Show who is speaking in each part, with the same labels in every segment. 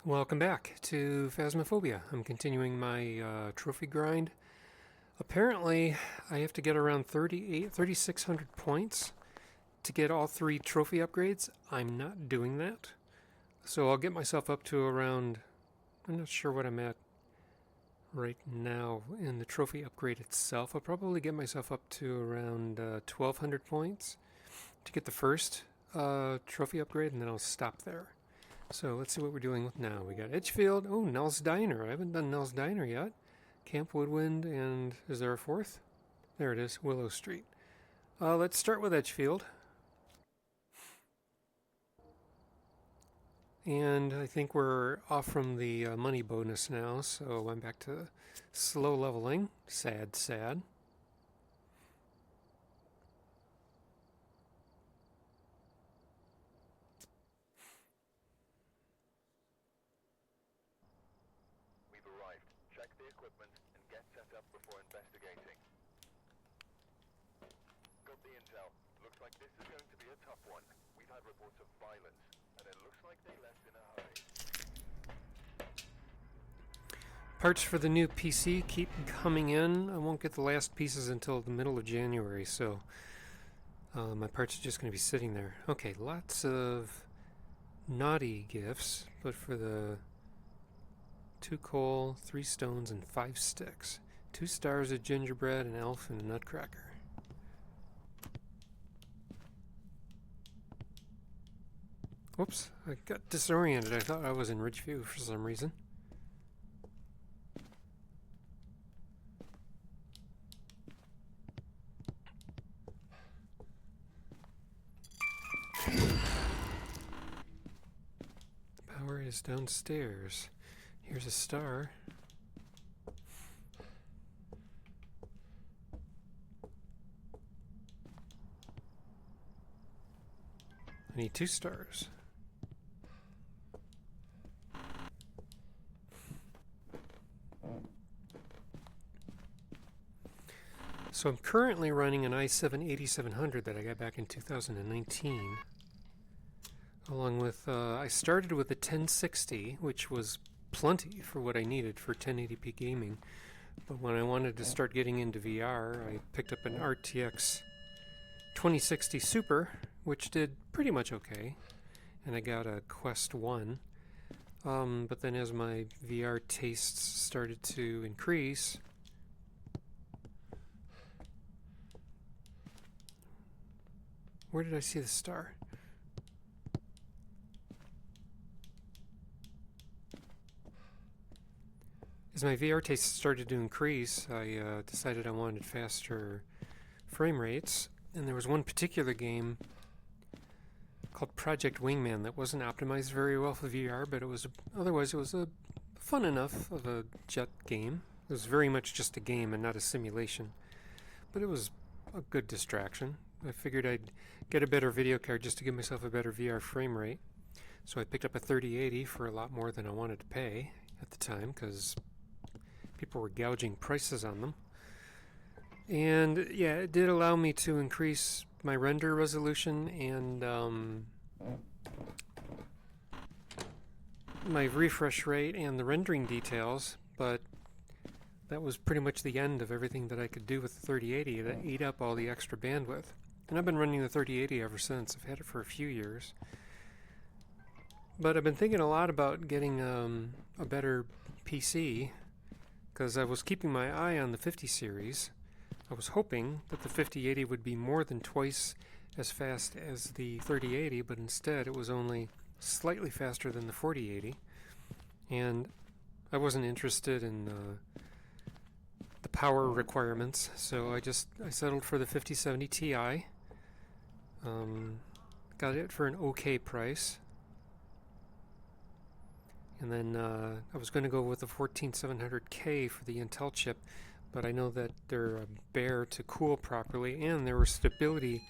Speaker 1: Welcome back to Phasmophobia. I'm continuing my trophy grind. Apparently, I have to get around 3,600 points to get all 3 trophy upgrades. I'm not doing that. So I'll get myself up to around, I'm not sure what I'm at right now in the trophy upgrade itself. I'll probably get myself up to around 1,200 points to get the first trophy upgrade, and then I'll stop there. So let's see what we're dealing with now. We got Edgefield. Oh, Nell's Diner. I haven't done Nell's Diner yet. Camp Woodwind, and is there a fourth? There it is, Willow Street. Let's start with Edgefield. And I think we're off from the money bonus now, so I'm back to slow leveling. Sad, sad.
Speaker 2: We've arrived. Check the equipment and get set up before investigating. Got the intel. Looks like this is going to be a tough one. We've had reports of violence, and it looks like they left in a hurry.
Speaker 1: Parts for the new PC keep coming in. I won't get the last pieces until the middle of January, so my parts are just going to be sitting there. Okay, lots of naughty gifts, but for the 2 coal, 3 stones, and 5 sticks. 2 stars of gingerbread, an elf, and a nutcracker. Whoops, I got disoriented. I thought I was in Ridgeview for some reason. The power is downstairs. Here's a star. I need 2 stars. So I'm currently running an i7-8700 that I got back in 2019. Along with, I started with a 1060, which was plenty for what I needed for 1080p gaming. But when I wanted to start getting into VR, I picked up an RTX 2060 Super, which did pretty much okay. And I got a Quest 1. But then as my VR tastes started to increase, where did I see the star? As my VR taste started to increase, I decided I wanted faster frame rates, and there was one particular game called Project Wingman that wasn't optimized very well for VR, but otherwise it was a fun enough of a jet game. It was very much just a game and not a simulation, but it was a good distraction. I figured I'd get a better video card just to give myself a better VR frame rate. So I picked up a 3080 for a lot more than I wanted to pay at the time, because people were gouging prices on them. And yeah, it did allow me to increase my render resolution and my refresh rate and the rendering details, but that was pretty much the end of everything that I could do with the 3080. That ate up all the extra bandwidth. And I've been running the 3080 ever since. I've had it for a few years. But I've been thinking a lot about getting a better PC, because I was keeping my eye on the 50 series. I was hoping that the 5080 would be more than twice as fast as the 3080, but instead it was only slightly faster than the 4080. And I wasn't interested in the power requirements, so I settled for the 5070 Ti. Got it for an okay price. And then I was going to go with the 14700K for the Intel chip, but I know that they're a bear to cool properly, and there were stability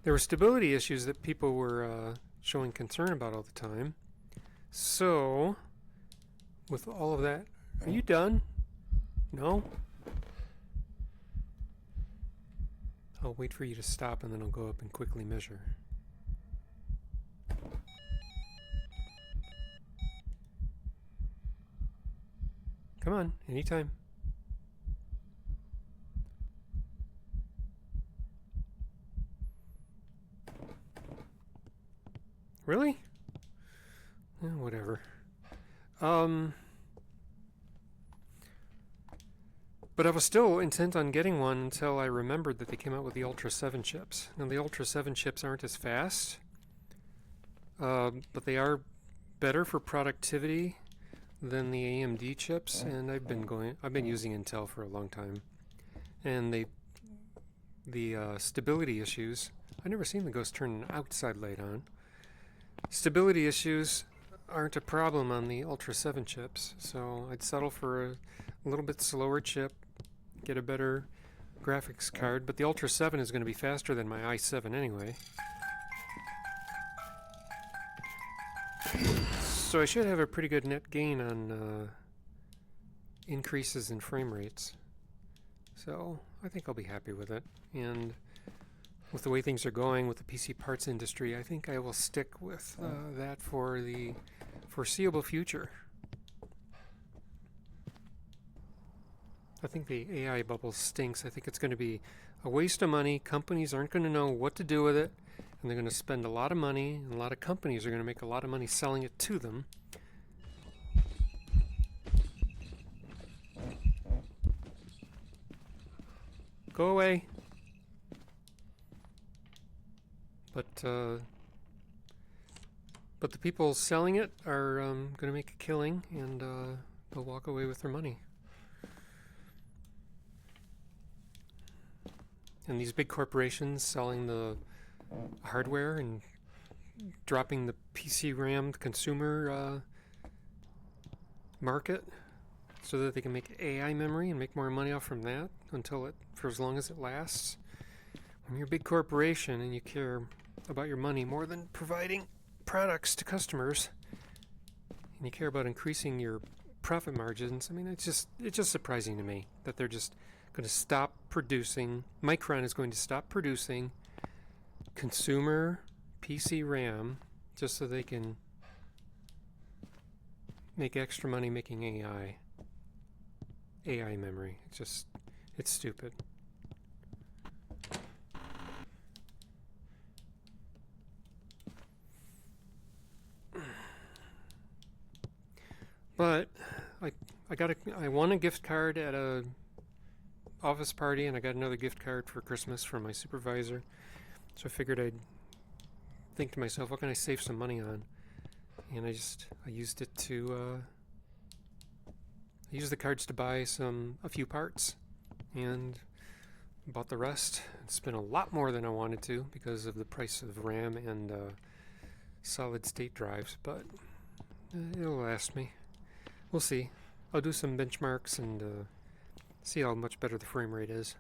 Speaker 1: issues that people were showing concern about all the time. So, with all of that, are you done? No? I'll wait for you to stop, and then I'll go up and quickly measure. Come on, anytime. Really? Whatever. But I was still intent on getting one until I remembered that they came out with the Ultra 7 chips. Now, the Ultra 7 chips aren't as fast, but they are better for productivity than the AMD chips, and I've been using Intel for a long time. And the stability issues, I've never seen the Ghost turn an outside light on. Stability issues aren't a problem on the Ultra 7 chips, so I'd settle for a little bit slower chip, get a better graphics card, but the Ultra 7 is going to be faster than my i7 anyway. So I should have a pretty good net gain on increases in frame rates. So I think I'll be happy with it. And with the way things are going with the PC parts industry, I think I will stick with that for the foreseeable future. I think the AI bubble stinks. I think it's going to be a waste of money. Companies aren't going to know what to do with it, and they're going to spend a lot of money, and a lot of companies are going to make a lot of money selling it to them. Go away. But the people selling it are going to make a killing, and they'll walk away with their money. And these big corporations selling the hardware and dropping the PC RAM consumer market so that they can make AI memory and make more money off from that for as long as it lasts. When you're a big corporation and you care about your money more than providing products to customers, and you care about increasing your profit margins, I mean, it's just surprising to me that they're just going to stop producing. Micron is going to stop producing consumer PC RAM just so they can make extra money making AI memory. It's stupid. But I won a gift card at a office party, and I got another gift card for Christmas from my supervisor. So I figured I'd think to myself, what can I save some money on? And I used it to I used the cards to buy a few parts, and bought the rest. It's been a lot more than I wanted to because of the price of RAM and solid state drives, but it'll last me. We'll see. I'll do some benchmarks and see how much better the frame rate is.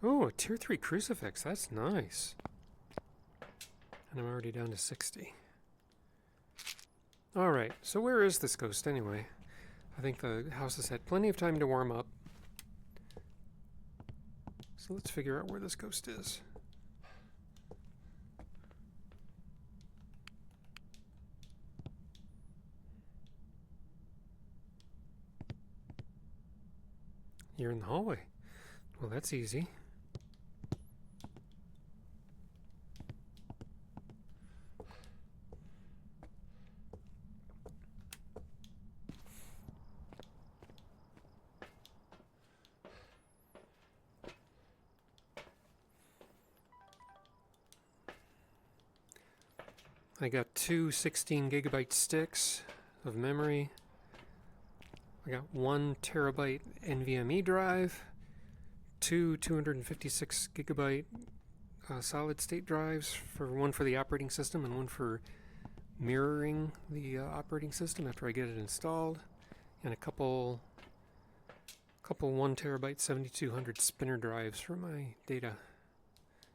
Speaker 1: Oh, a tier 3 crucifix. That's nice. And I'm already down to 60. Alright, so where is this ghost anyway? I think the house has had plenty of time to warm up. So let's figure out where this ghost is. You're in the hallway. Well, that's easy. I got two 16 gigabyte sticks of memory. I got 1 terabyte NVMe drive, two 256 gigabyte solid state drives, one for the operating system and one for mirroring the operating system after I get it installed, and a couple 1 terabyte 7200 spinner drives for my data,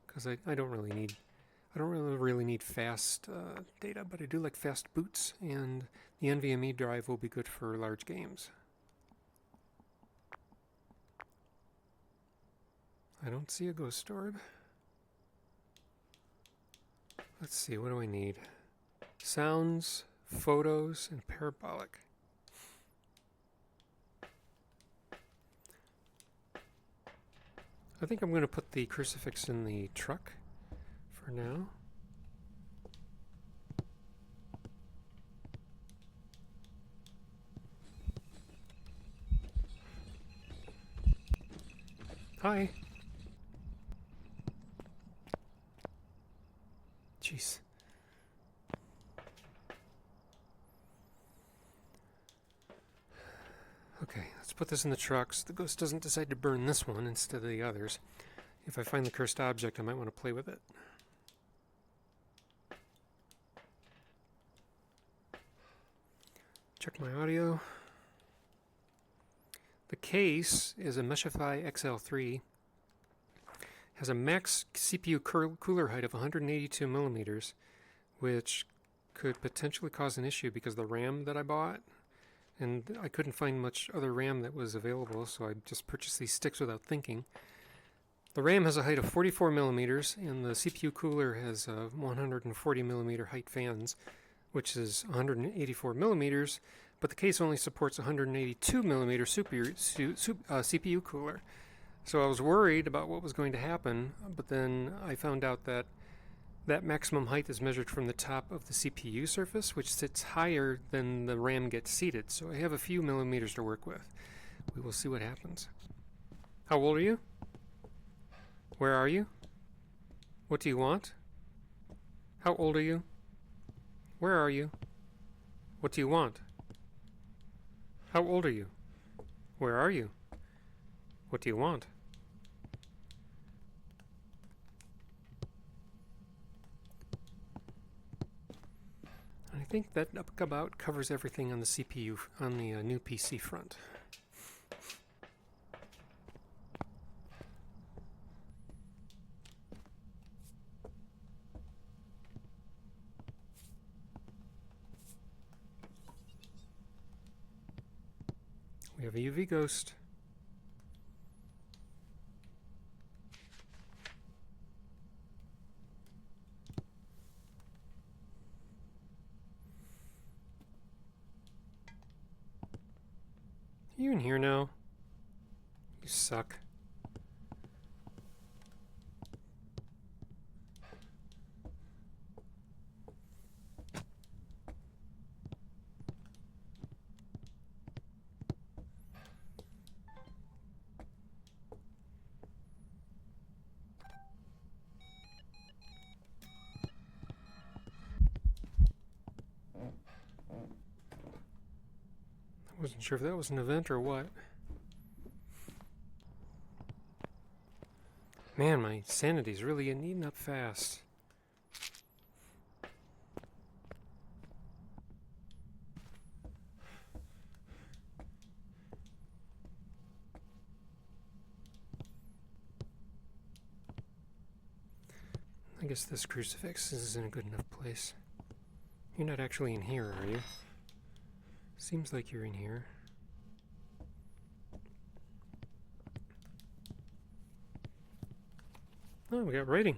Speaker 1: because I don't really need fast data, but I do like fast boots, and the NVMe drive will be good for large games. I don't see a ghost orb. Let's see, what do I need? Sounds, photos, and parabolic. I think I'm going to put the crucifix in the truck for now. Hi. Jeez. Okay, let's put this in the truck so the ghost doesn't decide to burn this one instead of the others. If I find the cursed object, I might want to play with it. Check my audio. The case is a Meshify XL3. Has a max CPU cooler height of 182 millimeters, which could potentially cause an issue because the RAM that I bought, and I couldn't find much other RAM that was available, so I just purchased these sticks without thinking. The RAM has a height of 44 millimeters, and the CPU cooler has 140 millimeter height fans, which is 184 millimeters, but the case only supports 182 millimeter CPU cooler. So I was worried about what was going to happen, but then I found out that that maximum height is measured from the top of the CPU surface, which sits higher than the RAM gets seated. So I have a few millimeters to work with. We will see what happens. How old are you? Where are you? What do you want? How old are you? Where are you? What do you want? How old are you? Where are you? What do you want? I think that about covers everything on the CPU, on the new PC front. We have a UV ghost. Are you in here now? You suck. I wasn't sure if that was an event or what. Man, my sanity's really eating up fast. I guess this crucifix isn't a good enough place. You're not actually in here, are you? Seems like you're in here. Oh, we got writing.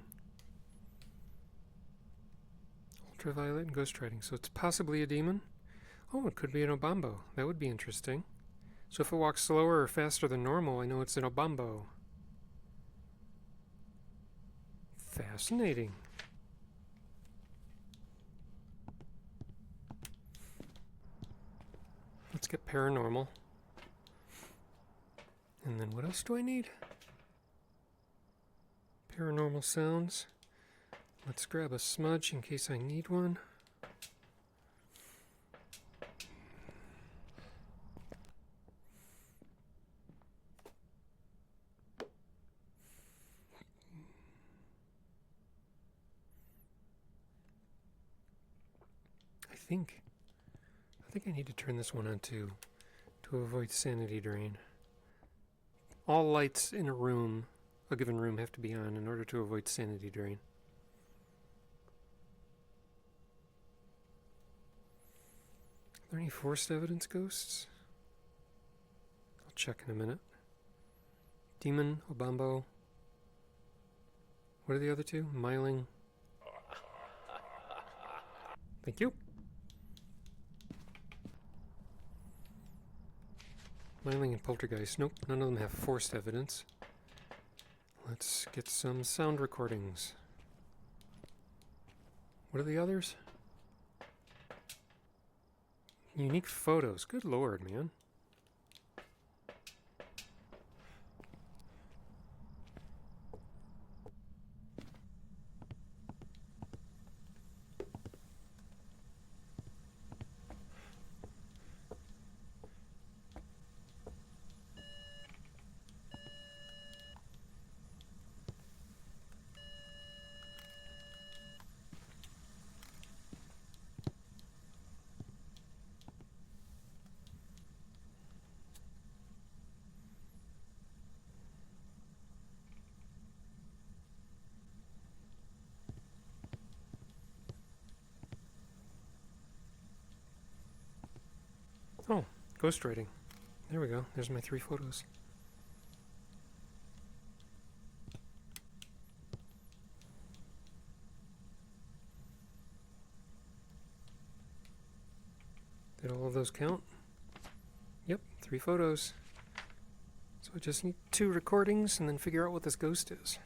Speaker 1: Ultraviolet and ghost writing. So it's possibly a demon? Oh, it could be an Obambo. That would be interesting. So if it walks slower or faster than normal, I know it's an Obambo. Fascinating. Let's get paranormal. And then what else do I need? Paranormal sounds. Let's grab a smudge in case I need one. I think I need to turn this one on too, to avoid sanity drain. All lights in a given room, have to be on in order to avoid sanity drain. Are there any forced evidence ghosts? I'll check in a minute. Demon, Obambo. What are the other two? Myling. Thank you. Myling and Poltergeist. Nope, none of them have forced evidence. Let's get some sound recordings. What are the others? Unique photos. Good lord, man. Oh, ghostwriting. There we go. There's my 3 photos. Did all of those count? Yep, 3 photos. So I just need 2 recordings and then figure out what this ghost is.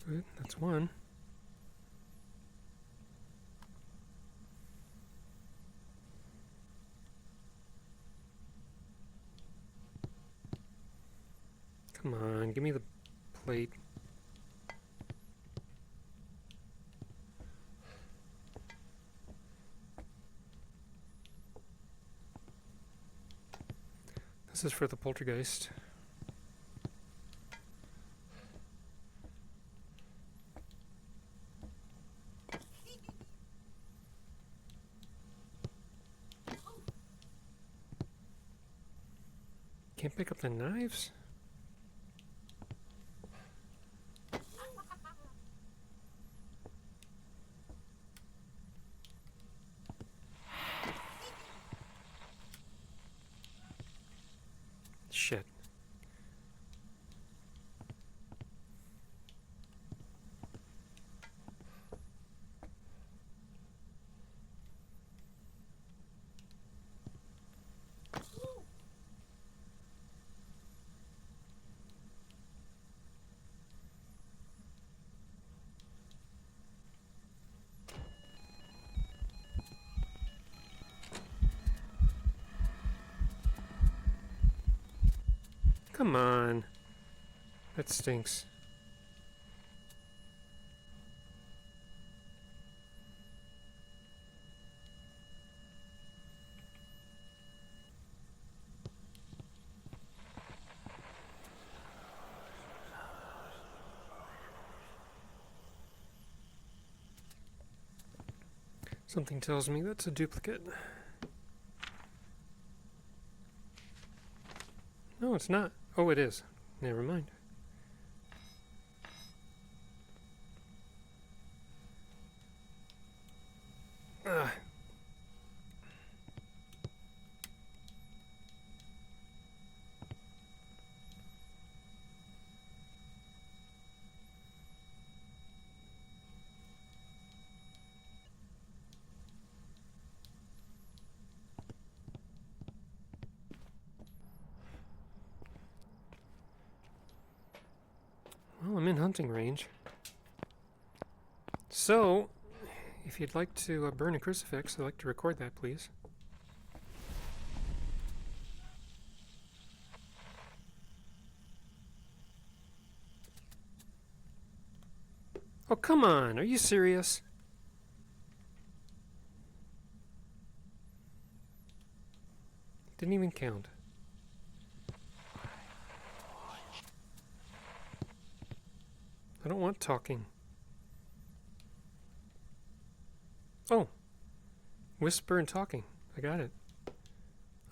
Speaker 1: Good, that's 1. Come on, give me the plate. This is for the poltergeist. Can't pick up the knives? Shit. Come on. That stinks. Something tells me that's a duplicate. No, it's not. Oh, it is. Never mind. Ugh. Well, I'm in hunting range. So, if you'd like to burn a crucifix, I'd like to record that, please. Oh, come on. Are you serious? Didn't even count. I don't want talking. Oh. Whisper and talking. I got it.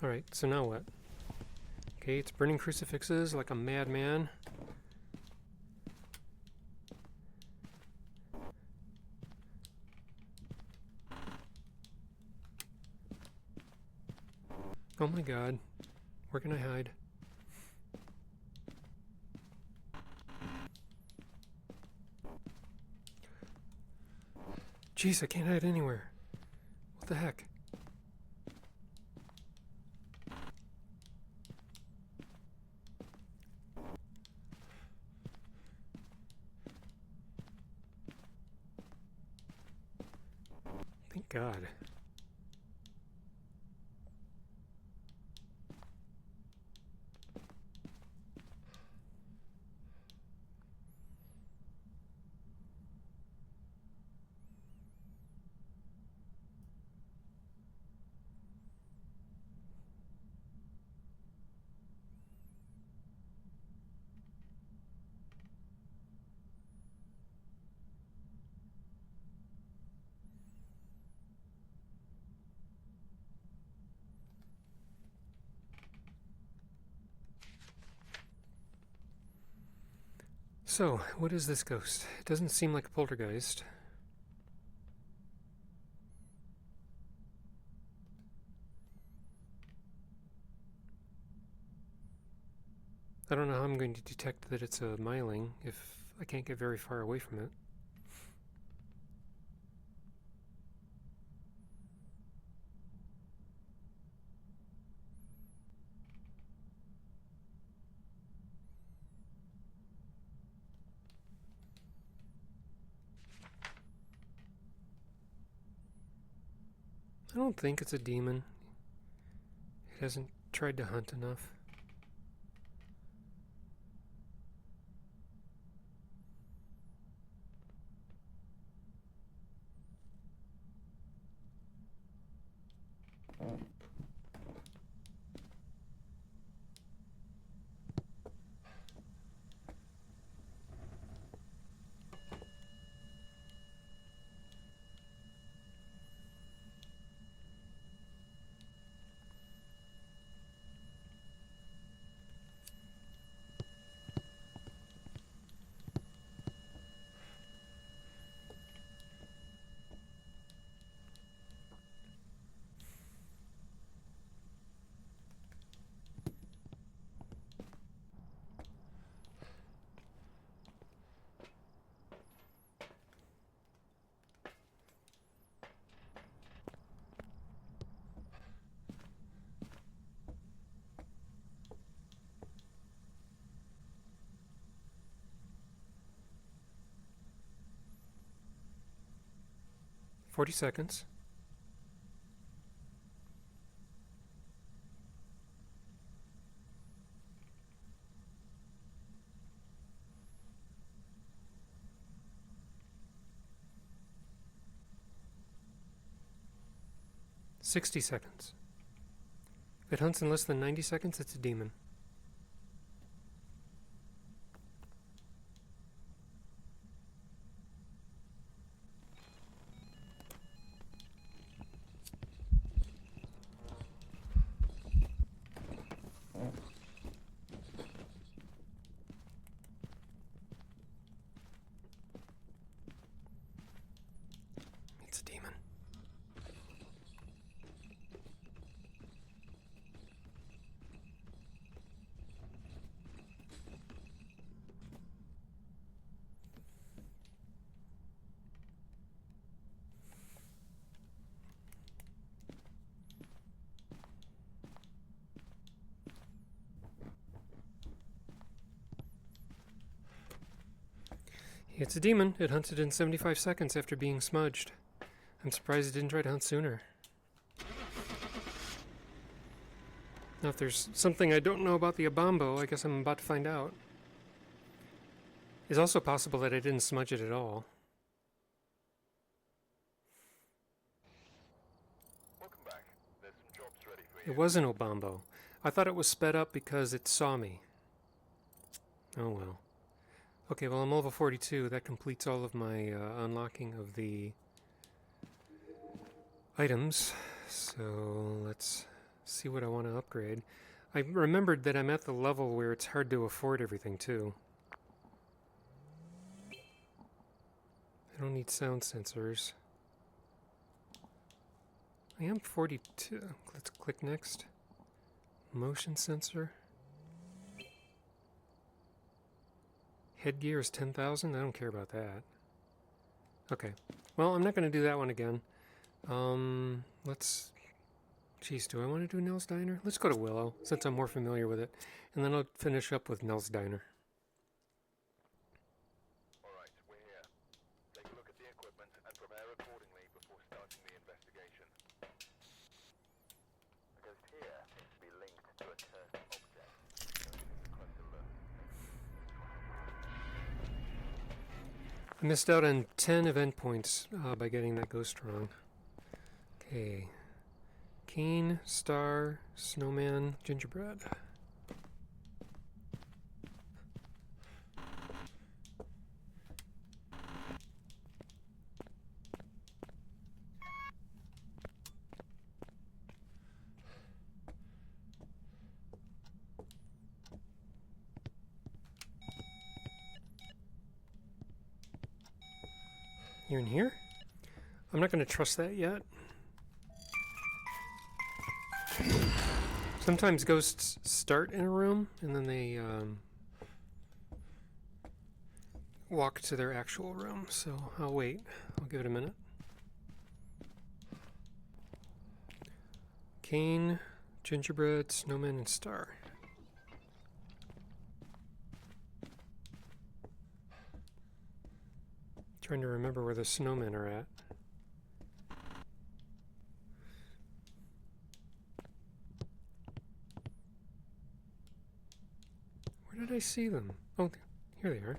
Speaker 1: Alright, so now what? Okay, it's burning crucifixes like a madman. Oh my god. Where can I hide? Jeez, I can't hide anywhere. What the heck? Thank God. So, what is this ghost? It doesn't seem like a poltergeist. I don't know how I'm going to detect that it's a myling if I can't get very far away from it. I don't think it's a demon. It hasn't tried to hunt enough. "40 seconds. "60 seconds. If it hunts in less than 90 seconds, it's a demon." It's a demon. It's a demon. It hunted in 75 seconds after being smudged. I'm surprised it didn't try to hunt sooner. Now, if there's something I don't know about the Abambo, I guess I'm about to find out. It's also possible that I didn't smudge it at all.
Speaker 2: Welcome back. There's some jobs ready for you.
Speaker 1: It was an Obambo. I thought it was sped up because it saw me. Oh well. Okay, well, I'm level 42. That completes all of my unlocking of the items. So let's see what I want to upgrade. I remembered that I'm at the level where it's hard to afford everything, too. I don't need sound sensors. I am 42. Let's click next. Motion sensor. Headgear is 10,000. I don't care about that. Okay. Well, I'm not going to do that one again. Let's... Geez, do I want to do Nell's Diner? Let's go to Willow, since I'm more familiar with it. And then I'll finish up with Nell's Diner.
Speaker 2: Alright, we're here. Take a look at the equipment and prepare accordingly before starting the investigation. Because here seems to be linked to a cursed object. Closer look.
Speaker 1: I missed out on 10 event points by getting that ghost wrong. Okay. Cane, star, snowman, gingerbread. You're in here? I'm not going to trust that yet. Sometimes ghosts start in a room and then they walk to their actual room, so I'll wait. I'll give it a minute. Cane, gingerbread, snowman, and star. Trying to remember where the snowmen are at. Where did I see them? Oh, here they are.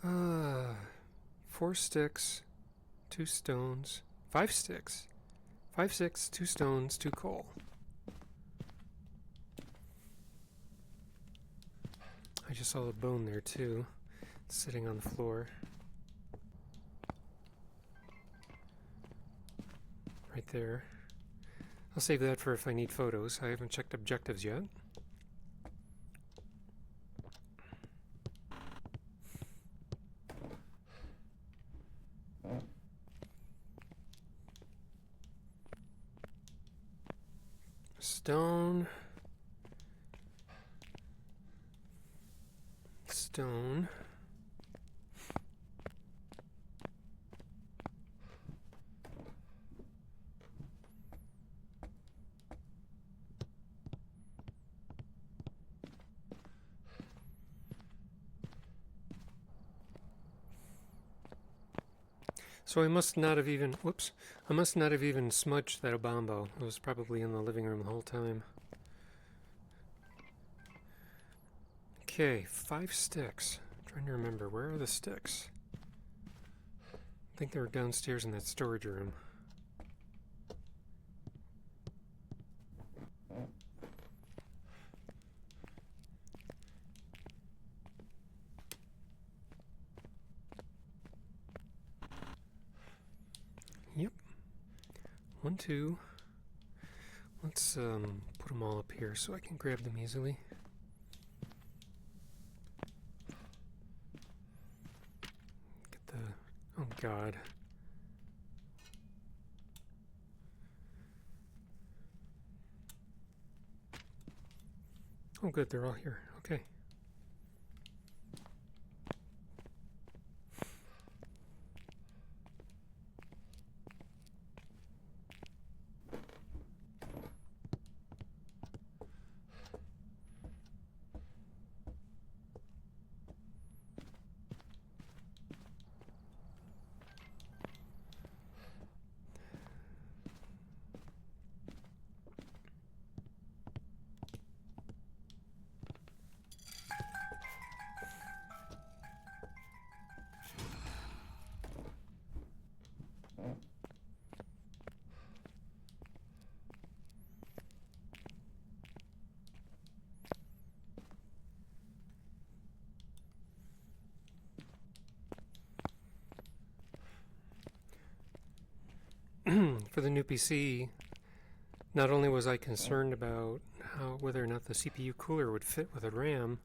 Speaker 1: Ah, 4 sticks, 2 stones, 5 sticks. 5 sticks, 2 stones, 2 coal. I just saw the bone there too, sitting on the floor. Right there. I'll save that for if I need photos. I haven't checked objectives yet. Stone. Stone. So I must not have even, whoops, I must not have even smudged that Obambo. It was probably in the living room the whole time. Okay, 5 sticks. I'm trying to remember, where are the sticks? I think they were downstairs in that storage room. Yep. 1, 2. Let's put them all up here so I can grab them easily. Get the... oh god. Oh good, they're all here. Okay. For the new PC, not only was I concerned about whether or not the CPU cooler would fit with a RAM,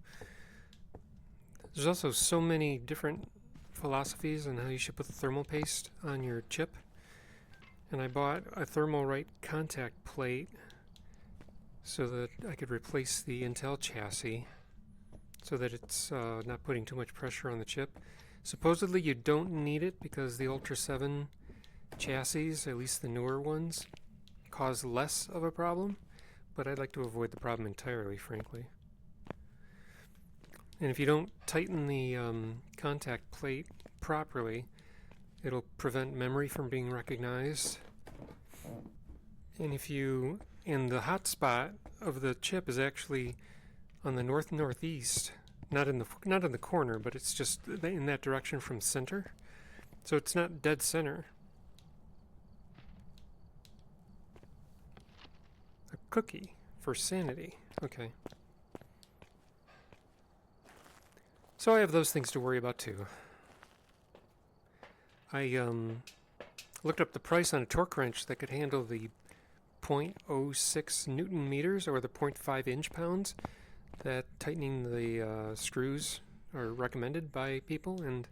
Speaker 1: There's also so many different philosophies on how you should put the thermal paste on your chip. And I bought a Thermalright contact plate so that I could replace the Intel chassis so that it's not putting too much pressure on the chip. Supposedly you don't need it because the Ultra 7 chassis, at least the newer ones, cause less of a problem, but I'd like to avoid the problem entirely, frankly. And if you don't tighten the contact plate properly, it'll prevent memory from being recognized. And the hot spot of the chip is actually on the northeast, not in the corner, but it's just in that direction from center. So it's not dead center. A cookie for sanity. Okay. So I have those things to worry about too. I looked up the price on a torque wrench that could handle the 0.06 Newton meters or the 0.5 inch-pounds that tightening the screws are recommended by people, and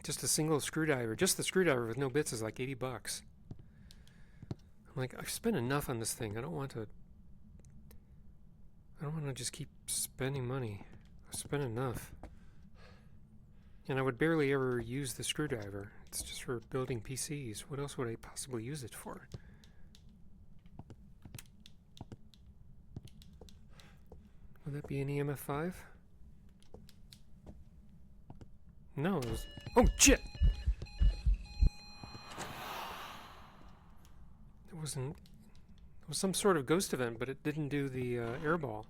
Speaker 1: just a single screwdriver, just the screwdriver with no bits, is like $80. I'm like, I've spent enough on this thing. I don't want to just keep spending money. I've spent enough. And I would barely ever use the screwdriver. It's just for building PCs. What else would I possibly use it for? Would that be an EMF5? No, it was... Oh, shit! It wasn't... It was some sort of ghost event, but it didn't do the airball.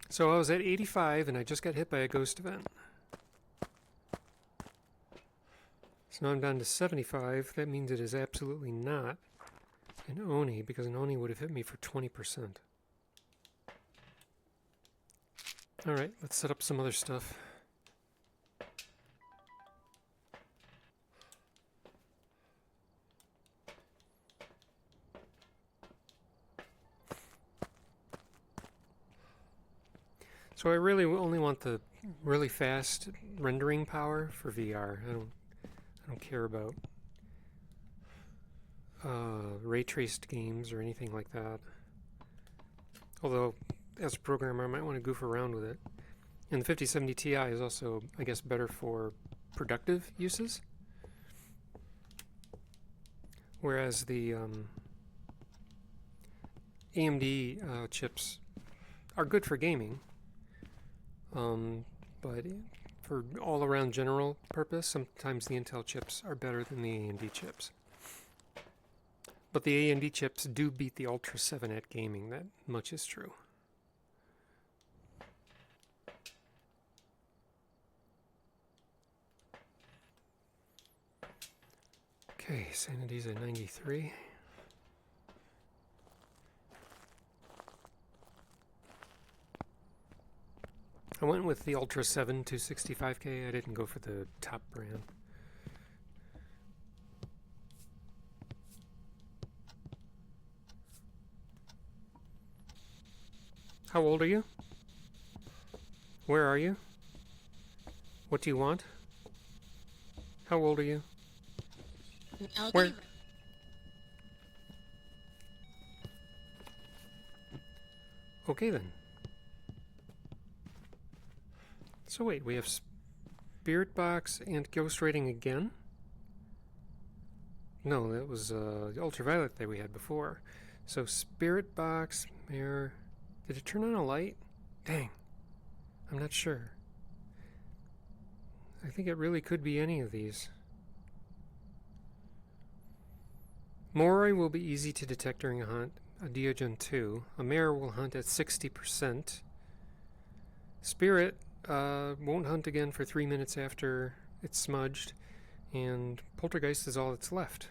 Speaker 1: So I was at 85 and I just got hit by a ghost event. So now I'm down to 75. That means it is absolutely not an Oni, because an Oni would have hit me for 20%. Alright, let's set up some other stuff. So I really only want the really fast rendering power for VR. I don't care about ray traced games or anything like that. Although, as a programmer, I might want to goof around with it. And the 5070 Ti is also, I guess, better for productive uses. Whereas the AMD chips are good for gaming. But for all-around general purpose, sometimes the Intel chips are better than the AMD chips. But the AMD chips do beat the Ultra 7 at gaming, that much is true. Okay, sanity's at 93. I went with the Ultra 7 265K. I didn't go for the top brand. How old are you? Where are you? What do you want? How old are you? Where? Okay then. So wait, we have Spirit Box and Ghost Rating again? No, that was the Ultraviolet that we had before. So Spirit Box, mirror... Did it turn on a light? Dang. I'm not sure. I think it really could be any of these. Morai will be easy to detect during a hunt. A Diogen 2. A mare will hunt at 60%. Spirit won't hunt again for 3 minutes after it's smudged. And Poltergeist is all that's left.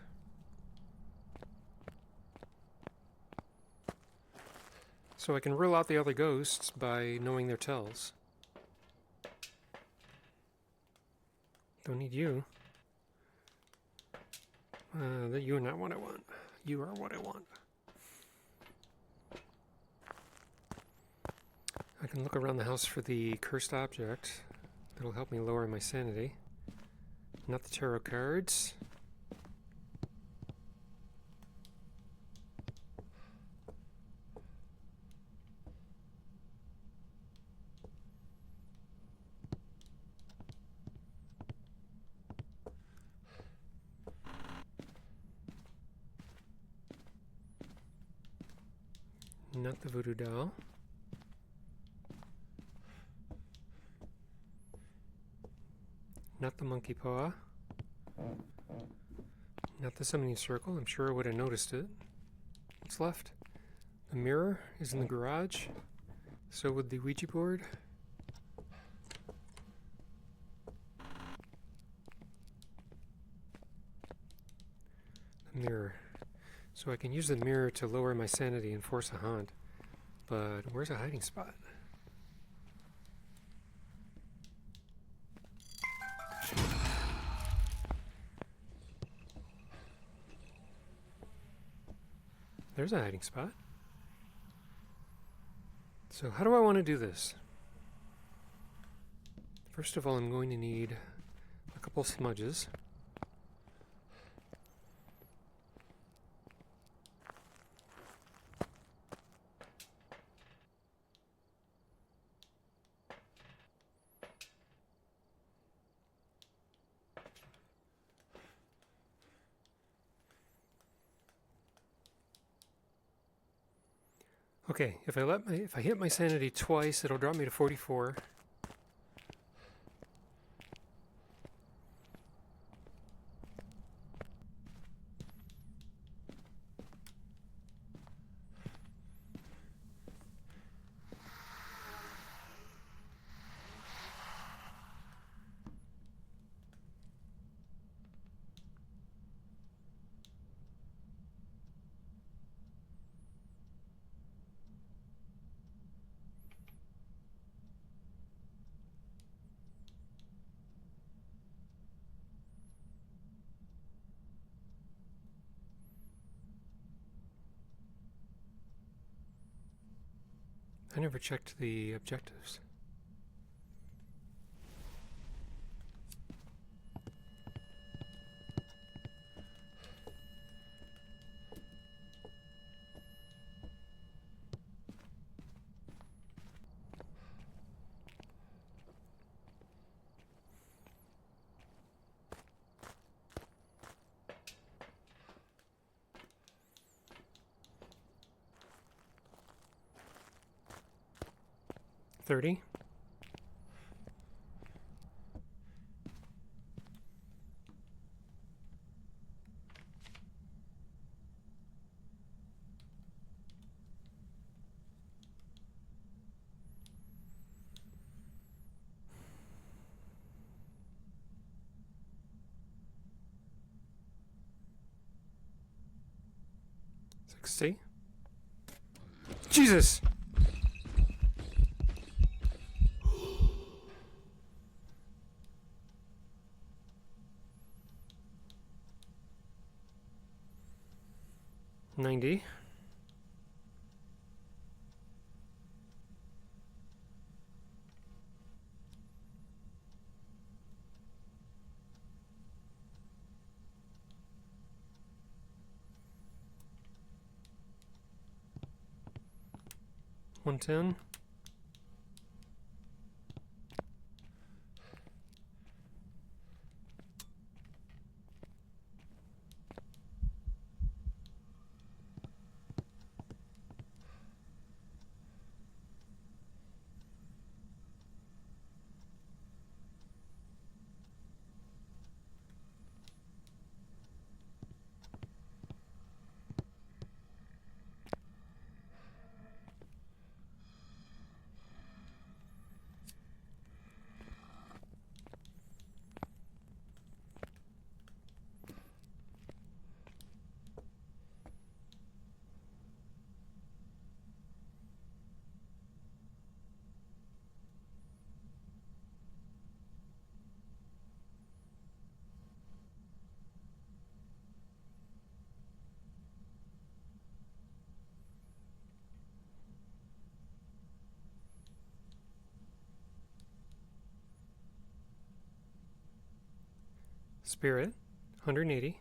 Speaker 1: So I can rule out the other ghosts by knowing their tells. Don't need you. You are not what I want. You are what I want. I can look around the house for the cursed object. That'll help me lower my sanity. Not the tarot cards. Not the voodoo doll. Not the monkey paw. Not the summoning circle. I'm sure I would have noticed it. What's left? The mirror is in the garage. So would the Ouija board. The mirror. So I can use the mirror to lower my sanity and force a haunt. But where's a hiding spot? There's a hiding spot. So how do I want to do this? First of all, I'm going to need a couple smudges. Okay, if I hit my sanity twice, it'll drop me to 44. I never checked the objectives. $30. $60. Jesus! $90. $110. Spirit, 180.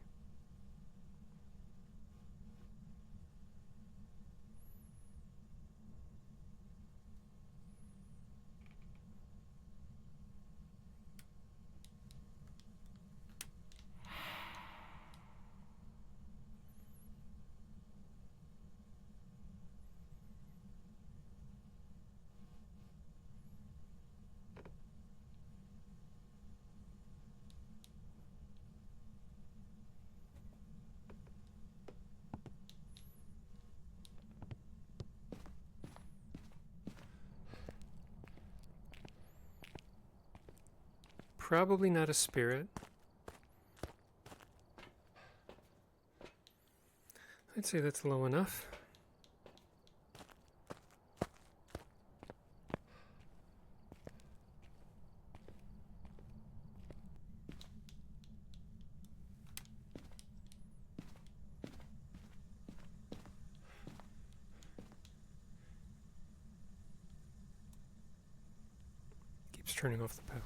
Speaker 1: Probably not a spirit. I'd say that's low enough. Keeps turning off the power.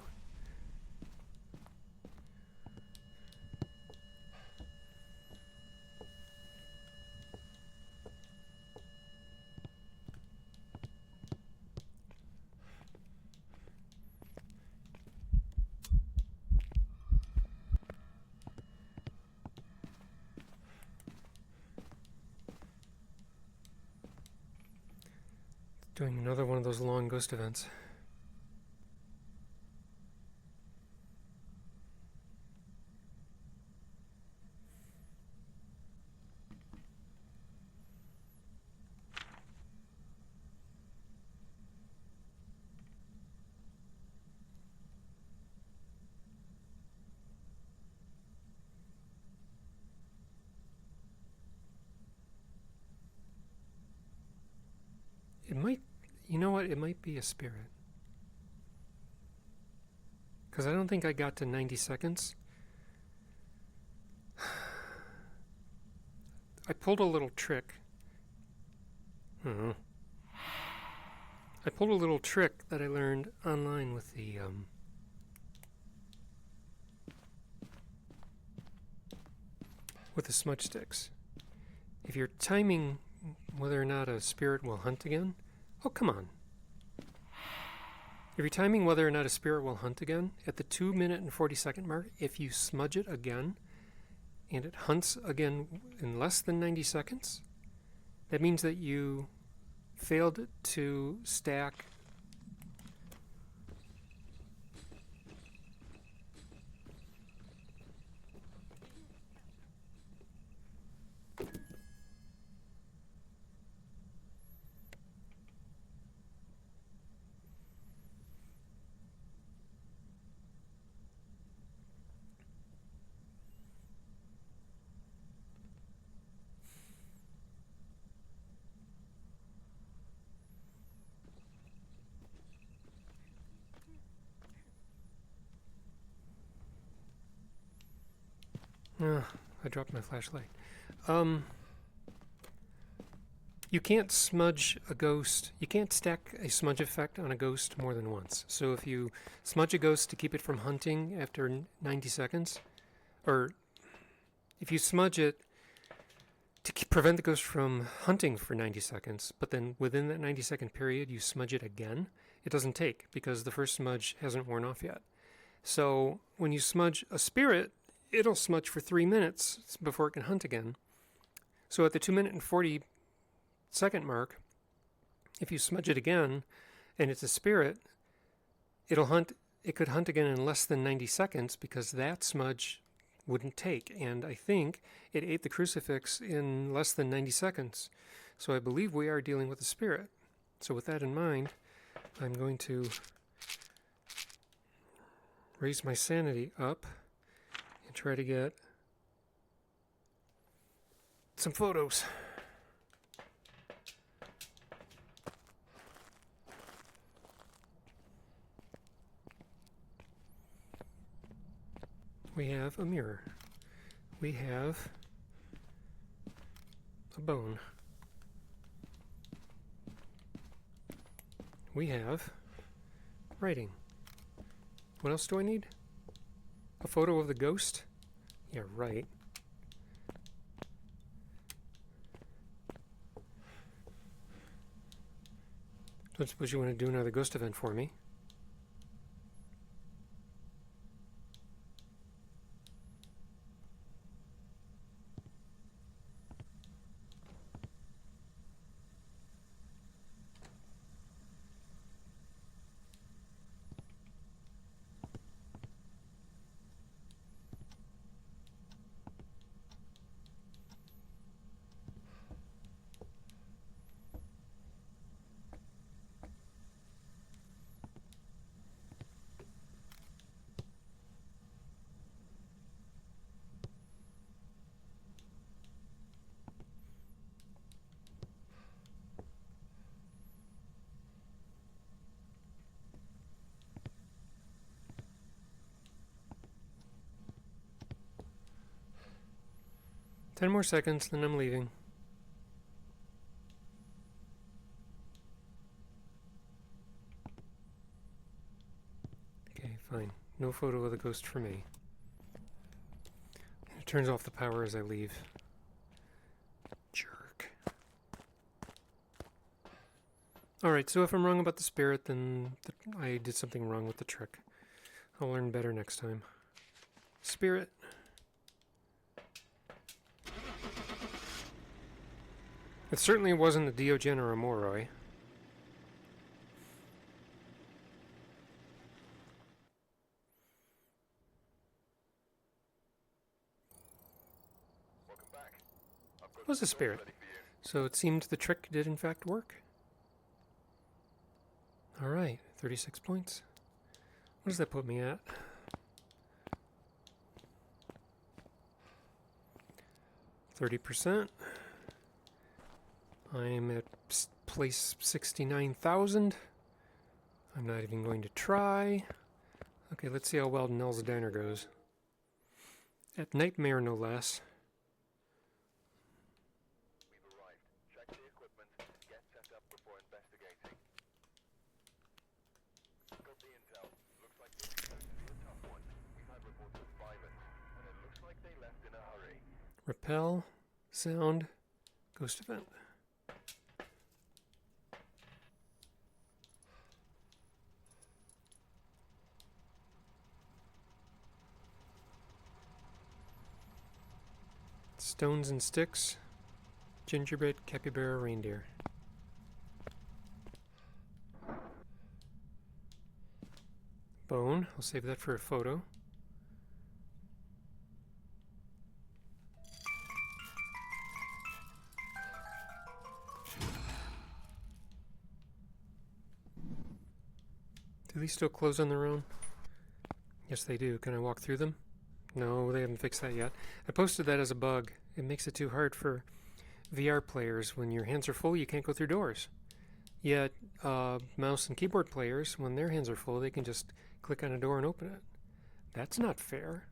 Speaker 1: Doing another one of those long ghost events. It might, you know what, it might be a spirit. Because I don't think I got to 90 seconds. I pulled a little trick. I pulled a little trick that I learned online with the smudge sticks. If you're timing whether or not a spirit will hunt again, oh come on. If you're timing whether or not a spirit will hunt again, at the 2-minute and 40-second mark, if you smudge it again, and it hunts again in less than 90 seconds, that means that you failed to stack I dropped my flashlight. You can't smudge a ghost. You can't stack a smudge effect on a ghost more than once. So if you smudge a ghost to keep it from hunting after 90 seconds, or if you smudge it to prevent the ghost from hunting for 90 seconds, but then within that 90-second period you smudge it again, it doesn't take because the first smudge hasn't worn off yet. So when you smudge a spirit, it'll smudge for 3 minutes before it can hunt again. So at the 2-minute and 40-second mark, if you smudge it again and it's a spirit, it'll hunt. It could hunt again in less than 90 seconds because that smudge wouldn't take. And I think it ate the crucifix in less than 90 seconds. So I believe we are dealing with a spirit. So with that in mind, I'm going to raise my sanity up and try to get some photos. We have a mirror. We have a bone. We have writing. What else do I need? A photo of the ghost Yeah, right. Don't suppose you want to do another ghost event for me? Ten more seconds, then I'm leaving. Okay, fine. No photo of the ghost for me. It turns off the power as I leave. Jerk. Alright, so if I'm wrong about the spirit, then I did something wrong with the trick. I'll learn better next time. Spirit. It certainly wasn't a Diogen or a Moroi.
Speaker 2: Welcome back. I've got
Speaker 1: It was a spirit.
Speaker 2: ready for you.
Speaker 1: So it seemed the trick did in fact work. Alright, 36 points. What does that put me at? %. I'm at place 69,000. I'm not even going to try. Okay, let's see how well Nell's Diner goes. At Nightmare, no less.
Speaker 2: We've arrived. Check the equipment. Get set up before investigating. Got the intel. Looks like this is going to be a tough one. We've had reports of violence, and it looks like they left in a hurry.
Speaker 1: Repel, sound, ghost event. Stones and sticks, gingerbread, capybara, reindeer. Bone, I'll save that for a photo. Do these still close on their own? Yes, they do. Can I walk through them? No, they haven't fixed that yet. I posted that as a bug. It makes it too hard for VR players. When your hands are full, you can't go through doors. Yet, mouse and keyboard players, when their hands are full, they can just click on a door and open it. That's not fair.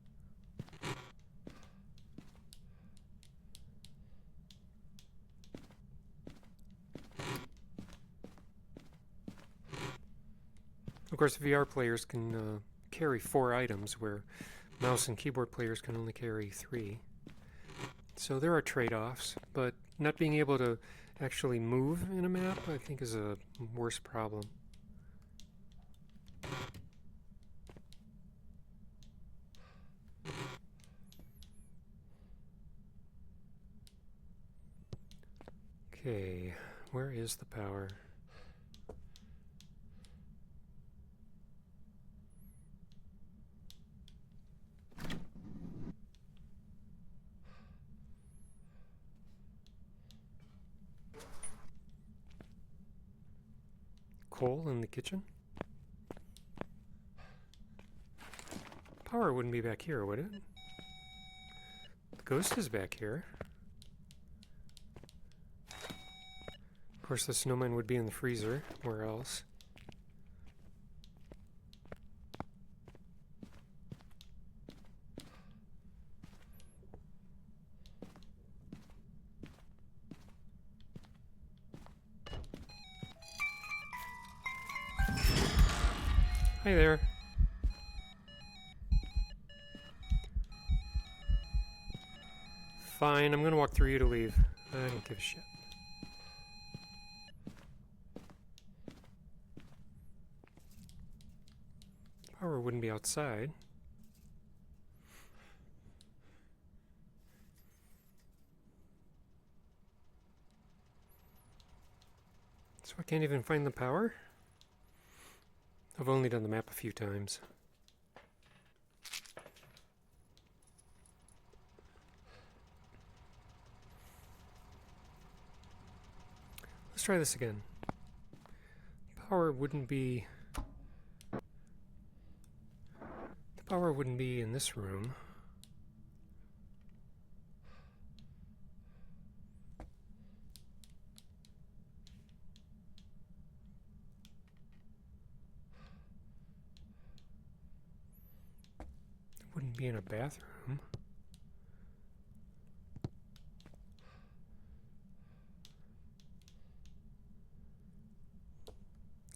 Speaker 1: Of course, VR players can carry 4 items, where mouse and keyboard players can only carry 3. So there are trade-offs, but not being able to actually move in a map, I think, is a worse problem. Okay, where is the power? Coal in the kitchen? Power wouldn't be back here, would it? The ghost is back here. Of course, the snowman would be in the freezer. Where else? Hi there. Fine, I'm gonna walk through you to leave. I don't give a shit. Power wouldn't be outside. So I can't even find the power? I've only done the map a few times. Let's try this again. Power wouldn't be... The power wouldn't be in this room. It wouldn't be in a bathroom.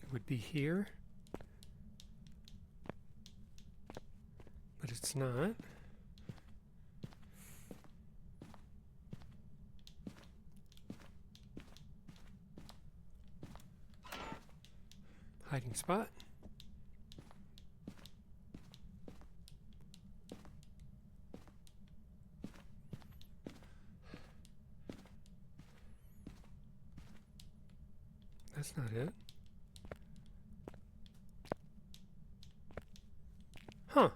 Speaker 1: It would be here. But it's not. Hiding spot. That's not it. Huh.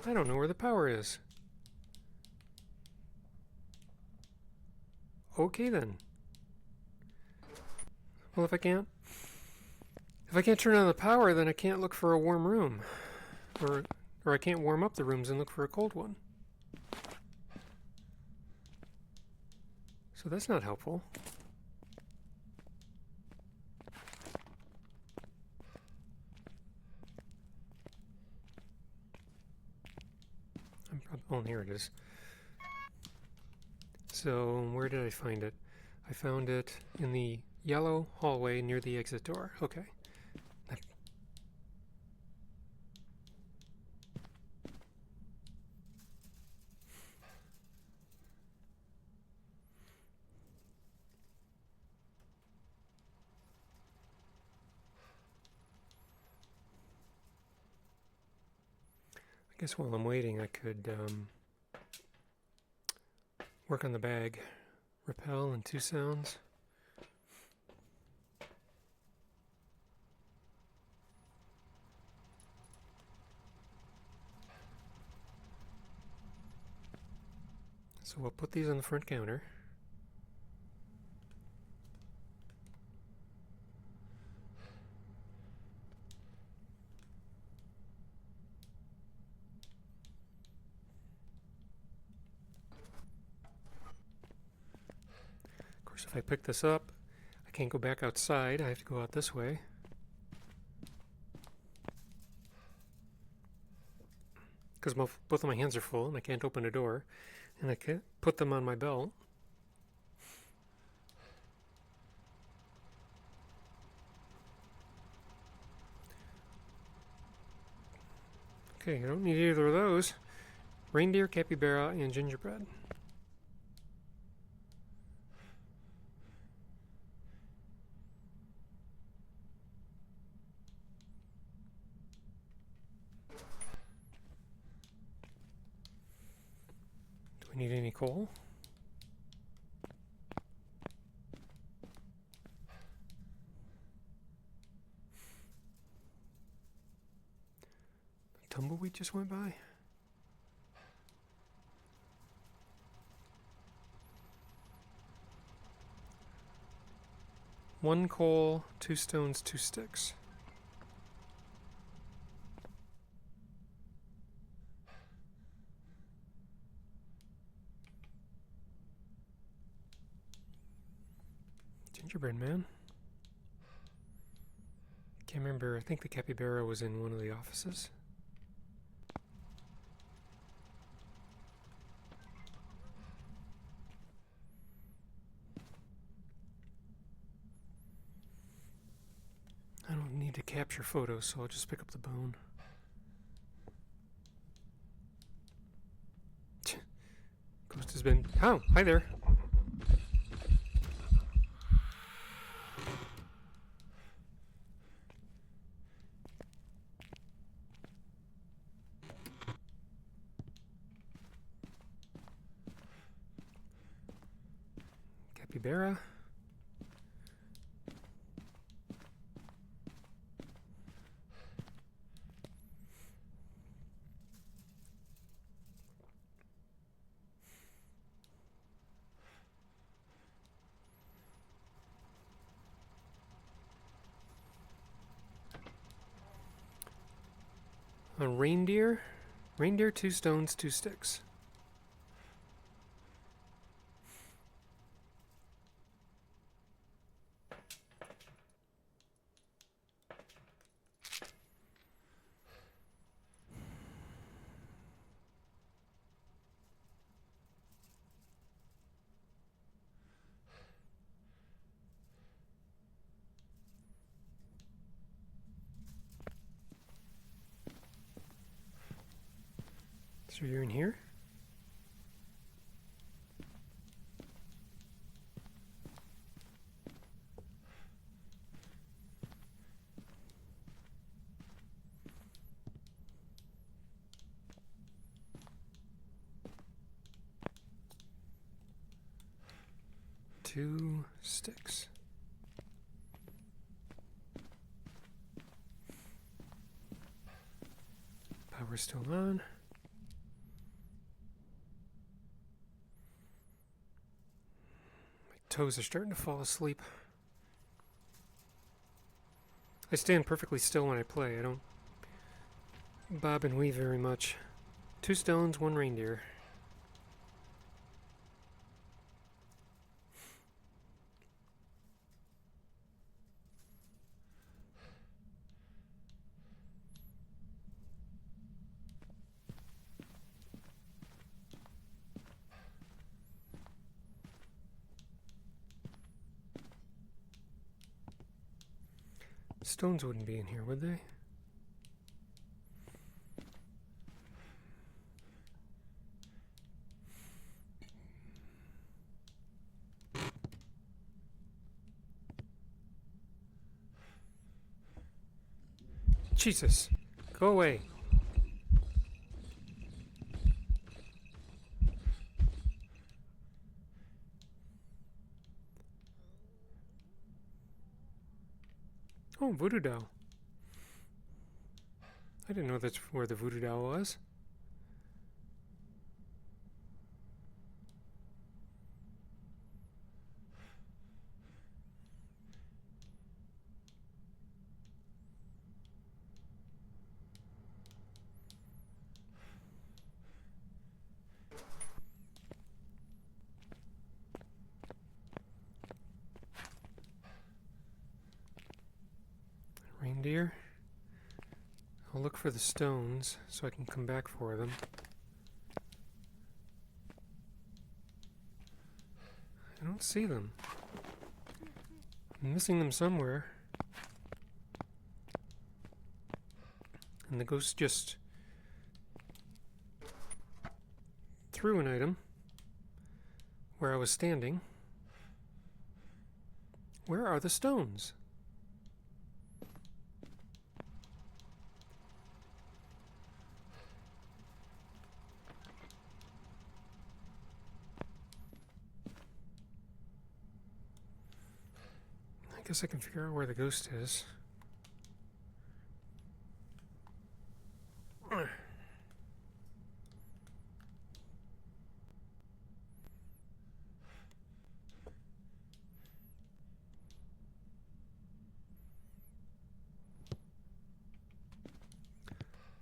Speaker 1: I don't know where the power is. Okay then. Well, if I can't turn on the power, then I can't look for a warm room. Or I can't warm up the rooms and look for a cold one. So that's not helpful. Oh, here it is. So, where did I find it? I found it in the yellow hallway near the exit door. Okay. I guess while I'm waiting, I could work on the bag. Repel and 2 sounds. So we'll put these on the front counter. If I pick this up, I can't go back outside. I have to go out this way. Because both of my hands are full and I can't open a door. And I can't put them on my belt. Okay, I don't need either of those. Reindeer, capybara, and gingerbread. Need any coal? The tumbleweed just went by. One coal, 2 stones, 2 sticks. Gingerbread man. Can't remember. I think the capybara was in one of the offices. I don't need to capture photos, so I'll just pick up the bone. Ghost has been Oh, hi there. Capybara. A reindeer. Reindeer, 2 stones, 2 sticks. So you're in here? Two sticks. Power's still on. My toes are starting to fall asleep. I stand perfectly still when I play. I don't bob and weave very much. 2 stones, 1 reindeer. Stones wouldn't be in here, would they? Jesus! Go away! Oh, voodoo doll. I didn't know that's where the voodoo doll was. Reindeer. I'll look for the stones so I can come back for them. I don't see them. I'm missing them somewhere. And the ghost just threw an item where I was standing. Where are the stones? I guess I can figure out where the ghost is.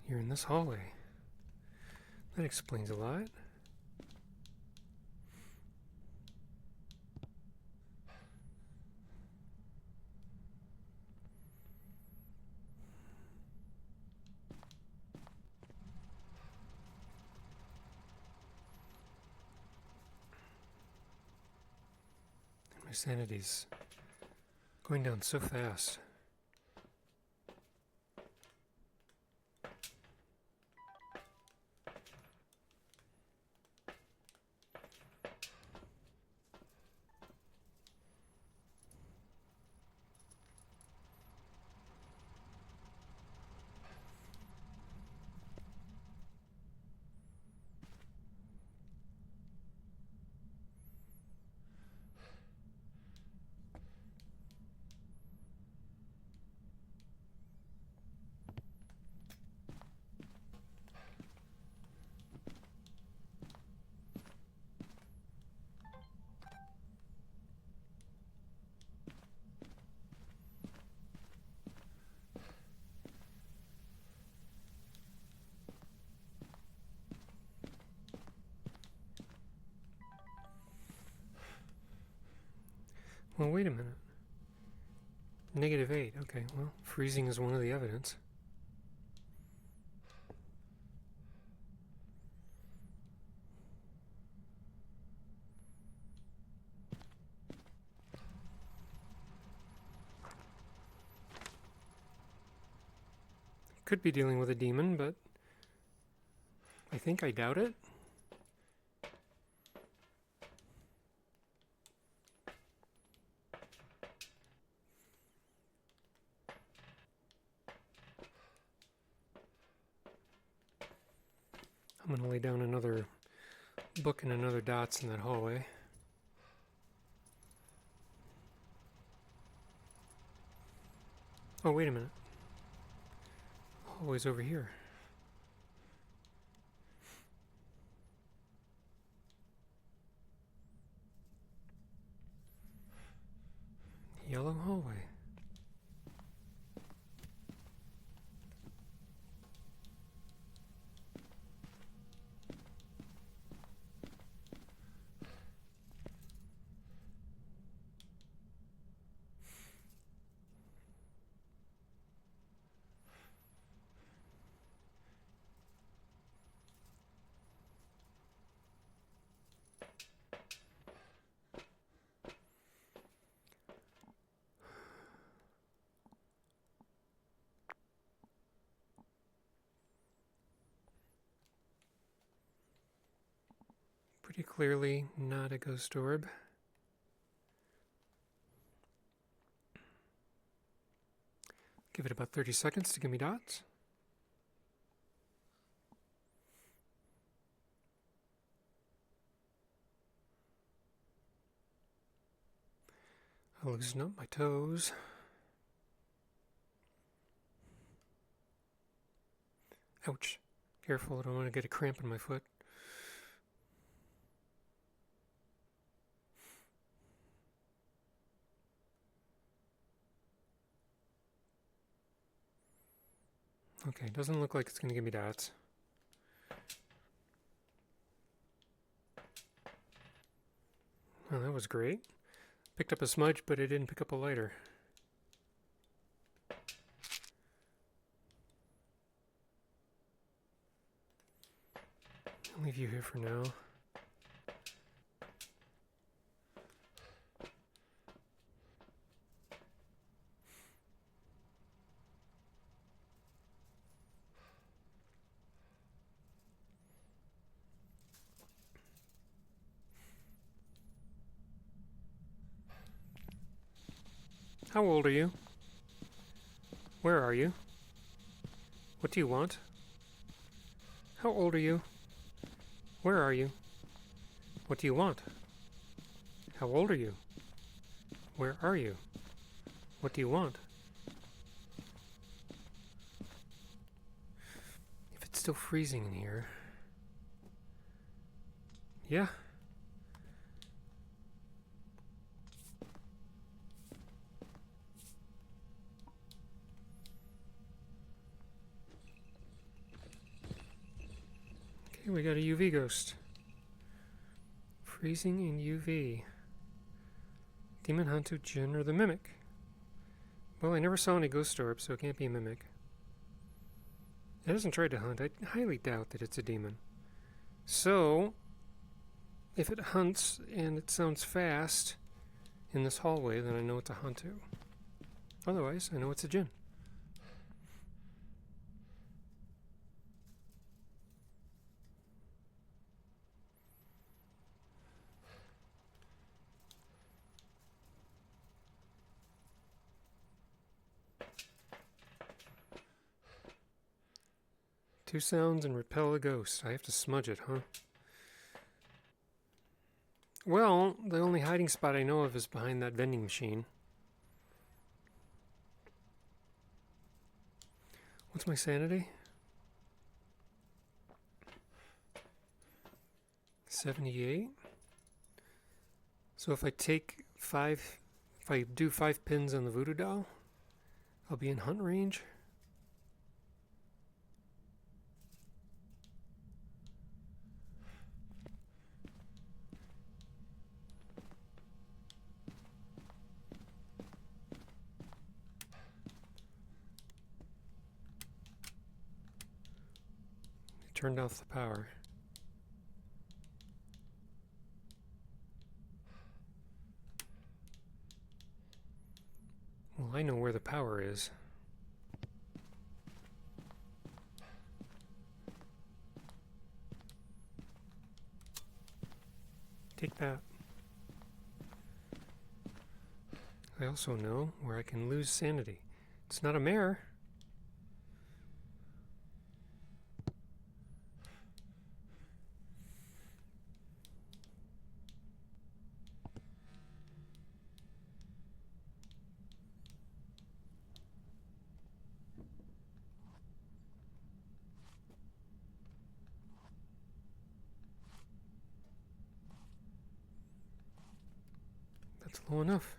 Speaker 1: You're in this hallway. That explains a lot. My sanity's going down so fast. Well, wait a minute. -8. Okay, well, freezing is one of the evidence. Could be dealing with a demon, but I think I doubt it. I'm going to lay down another book and another dots in that hallway. Oh, wait a minute. Hallway's over here. Yellow hallway. Pretty clearly not a ghost orb. Give it about 30 seconds to give me dots. I'll loosen up my toes. Ouch. Careful, I don't want to get a cramp in my foot. Okay, doesn't look like it's going to give me dots. Oh, that was great. Picked up a smudge, but it didn't pick up a lighter. I'll leave you here for now. How old are you? Where are you? What do you want? How old are you? Where are you? What do you want? How old are you? Where are you? What do you want? If it's still freezing in here... Yeah. Okay, we got a UV ghost. Freezing in UV. Demon Hunter, Jinn, or the Mimic? Well, I never saw any ghost orbs, so it can't be a Mimic. It hasn't tried to hunt. I highly doubt that it's a demon. So, if it hunts and it sounds fast in this hallway, then I know it's a Hunter. Otherwise, I know it's a Jinn. Two sounds and repel a ghost. I have to smudge it, huh? Well, the only hiding spot I know of is behind that vending machine. What's my sanity? 78. So if I do 5 pins on the voodoo doll, I'll be in hunt range. turned off the power. Well, I know where the power is. Take that. I also know where I can lose sanity. It's not a mare. That's low enough.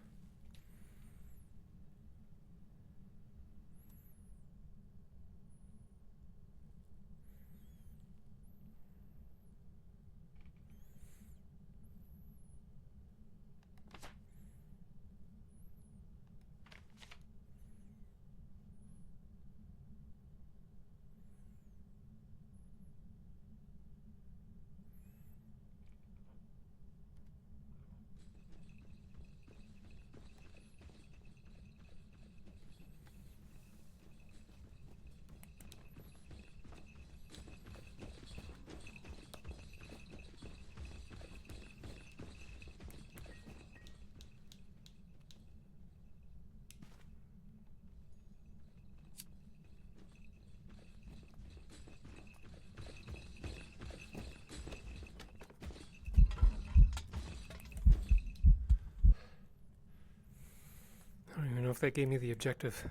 Speaker 1: I don't even know if that gave me the objective.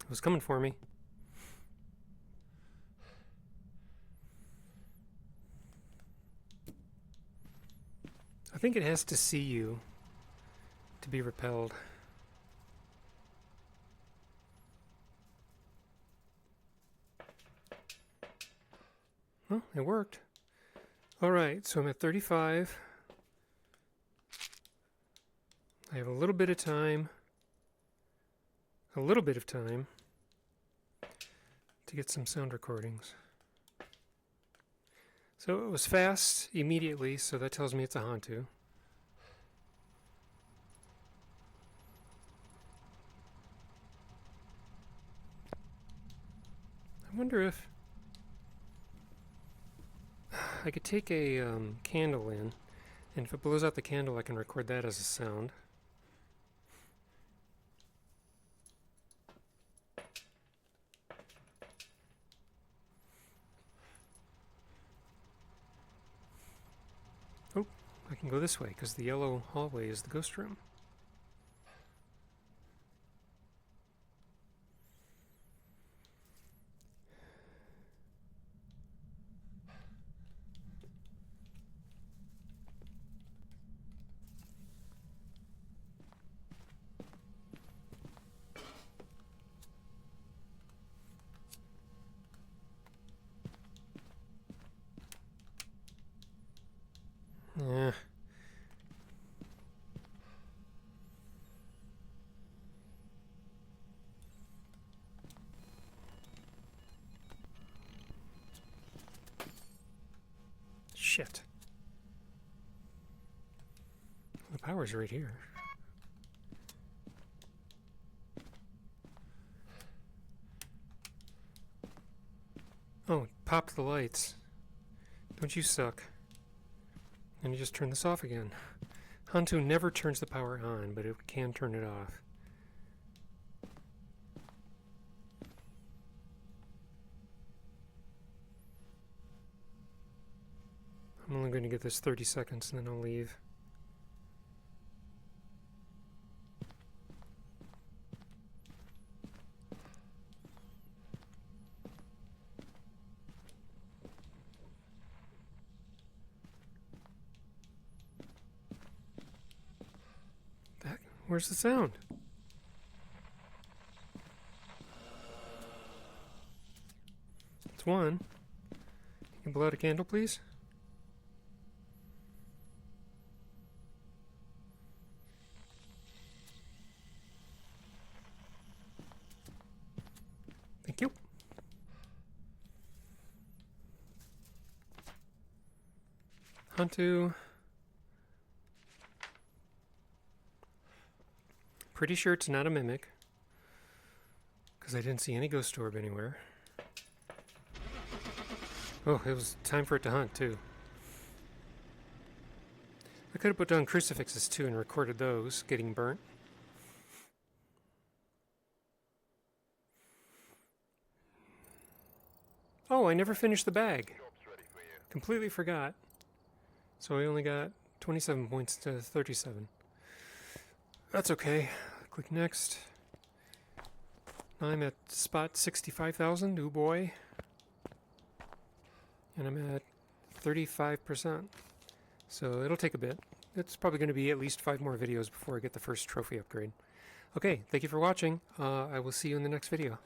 Speaker 1: It was coming for me. I think it has to see you to be repelled. Well, it worked. Alright, so I'm at 35. I have a little bit of time. To get some sound recordings. So it was fast immediately, so that tells me it's a Hantu. I wonder if I could take a candle in, and if it blows out the candle, I can record that as a sound. Oh, I can go this way, because the yellow hallway is the ghost room. Yeah. Shit. The power's right here. Oh, pop the lights. Don't you suck. And you just turn this off again. Hantu never turns the power on, but it can turn it off. I'm only going to get this 30 seconds and then I'll leave. Where's the sound? It's one. You can blow out a candle, please? Thank you. Huntu. Pretty sure it's not a mimic, because I didn't see any ghost orb anywhere. Oh, it was time for it to hunt, too. I could have put down crucifixes, too, and recorded those getting burnt. Oh, I never finished the bag.
Speaker 2: Job's ready for you.
Speaker 1: Completely forgot. So I only got 27 points to 37. That's okay. Click next. Now I'm at spot 65,000. Ooh boy. And I'm at 35%. So it'll take a bit. It's probably going to be at least 5 more videos before I get the first trophy upgrade. Okay, thank you for watching. I will see you in the next video.